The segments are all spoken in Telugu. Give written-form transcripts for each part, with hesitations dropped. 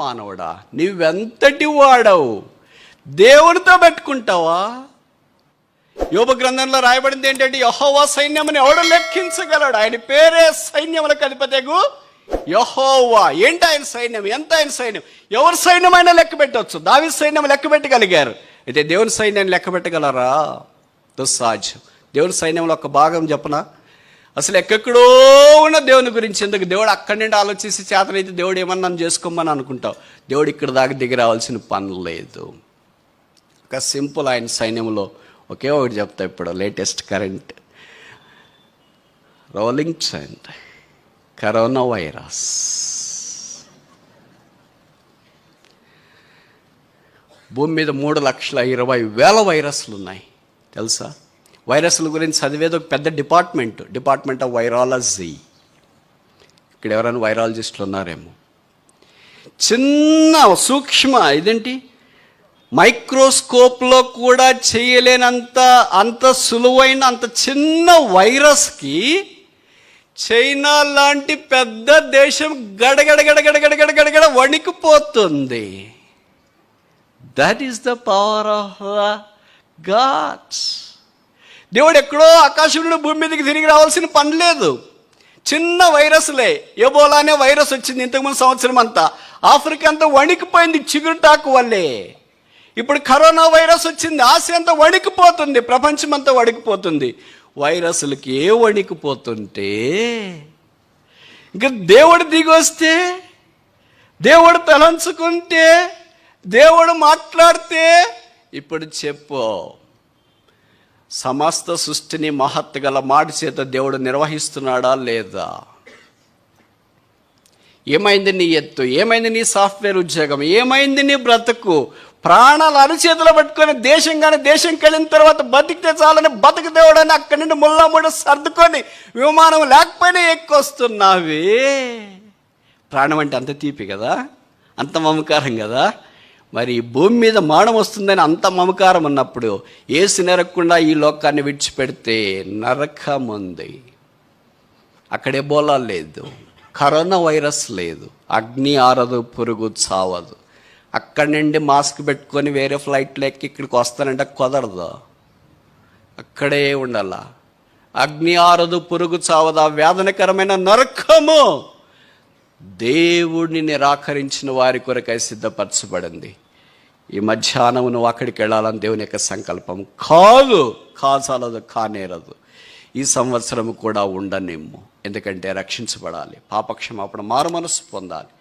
మానవుడా, నీవెంతటి వాడవు, దేవునితో పెట్టుకుంటావా? యోబు గ్రంథంలో రాయబడింది ఏంటంటే, యెహోవా సైన్యముని ఎవడు లెక్కించగలడు? ఆయన పేరే సైన్యములకు అధిపతియగు యెహోవా. ఏంటి ఆయన సైన్యం? ఎంత ఆయన సైన్యం? ఎవరి సైన్యమైనా లెక్క పెట్టవచ్చు. దావీదు సైన్యం లెక్క పెట్టగలిగారు, అయితే దేవుని సైన్యాన్ని లెక్క పెట్టగలరా? దుస్సాధ్యం. దేవుని సైన్యంలో ఒక భాగం చెప్పనా? అసలు ఎక్కడో ఉన్న దేవుని గురించి ఎందుకు? దేవుడు అక్కడి నుండి ఆలోచించి చేతనైతే దేవుడు ఏమన్నా నన్ను చేసుకోమని అనుకుంటావు. దేవుడు ఇక్కడ దాకా దిగి రావాల్సిన పని లేదు. ఒక సింపుల్ ఆయన సైన్యంలో ఒకే ఒకటి చెప్తా. ఇప్పుడు latest current rolling trend, corona virus. భూమి మీద 3,20,000 వైరస్లు ఉన్నాయి, తెలుసా? వైరస్ల గురించి చదివేది ఒక పెద్ద డిపార్ట్మెంట్ ఆఫ్ వైరాలజీ. ఇక్కడ ఎవరైనా వైరాలజిస్టులు ఉన్నారేమో. చిన్న సూక్ష్మ ఇదేంటి, మైక్రోస్కోప్లో కూడా చేయలేనంత అంత సులువైన అంత చిన్న వైరస్కి చైనా లాంటి పెద్ద దేశం గడగడ వణికిపోతుంది. That is the power of gods. దేవుడు ఎక్కడో ఆకాశం నుండి భూమి మీదకి తిరిగి రావాల్సిన పని లేదు. చిన్న వైరస్లే. ఎబోలా అనే వైరస్ వచ్చింది ఇంతకుముందు సంవత్సరం అంతా, ఆఫ్రికా అంతా వణికిపోయింది చిగురుటాకు వల్లే. ఇప్పుడు కరోనా వైరస్ వచ్చింది, ఆసియా అంతా వణికిపోతుంది, ప్రపంచం అంతా వణికిపోతుంది. వైరస్లకి ఏ వణికిపోతుంటే, ఇంకా దేవుడు దిగి వస్తే, దేవుడు తలంచుకుంటే, దేవుడు మాట్లాడితే, ఇప్పుడు చెప్పు, సమస్త సృష్టిని మహత్తు గల మాట చేత దేవుడు నిర్వహిస్తున్నాడా లేదా? ఏమైంది నీ ఎత్తు? ఏమైంది నీ సాఫ్ట్వేర్ ఉద్యోగం? ఏమైంది నీ బ్రతుకు? ప్రాణాలు అరిచేతిలో పట్టుకొని దేశంకి వెళ్ళిన తర్వాత బతికితే చాలని బతుకు దేవుడని అక్కడి నుండి ముళ్ళ సర్దుకొని విమానం లేకపోయినా ఎక్కొస్తున్నావే. ప్రాణం అంటే అంత తీపి కదా, అంత మమకారం కదా. మరి ఈ భూమి మీద మరణం వస్తుందని అంత మమకారం ఉన్నప్పుడు ఏసు నరకకుండా ఈ లోకాన్ని విడిచిపెడితే నరకం ఉంది. అక్కడ ఎబోలా లేదు, కరోనా వైరస్ లేదు, అగ్ని ఆరదు, పురుగు చావదు. అక్కడి నుండి మాస్క్ పెట్టుకొని వేరే ఫ్లైట్లో ఎక్కి ఇక్కడికి వస్తానంటే కుదరదు, అక్కడే ఉండాల. అగ్ని ఆరదు, పురుగు చావదు, ఆ వేదనకరమైన నరకము దేవుడిని నిరాకరించిన వారి కొరకై సిద్ధపరచబడింది. ఈ మధ్యాహ్నం నువ్వు అక్కడికి వెళ్ళాలని దేవుని యొక్క సంకల్పం కాచాలదు, కానేరదు. ఈ సంవత్సరం కూడా ఉండనిమ్ము, ఎందుకంటే రక్షించబడాలి, పాపక్షమాపణ, మారు మనసు పొందాలి.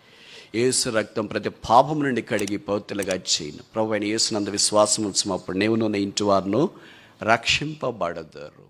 యేసు రక్తం ప్రతి పాపం నుండి కడిగి పవిత్రులుగా చేయను. ప్రభువైన యేసునందు విశ్వాసం ఉంచినప్పుడు నీవును నీ ఇంటి వారును రక్షింపబడదురు.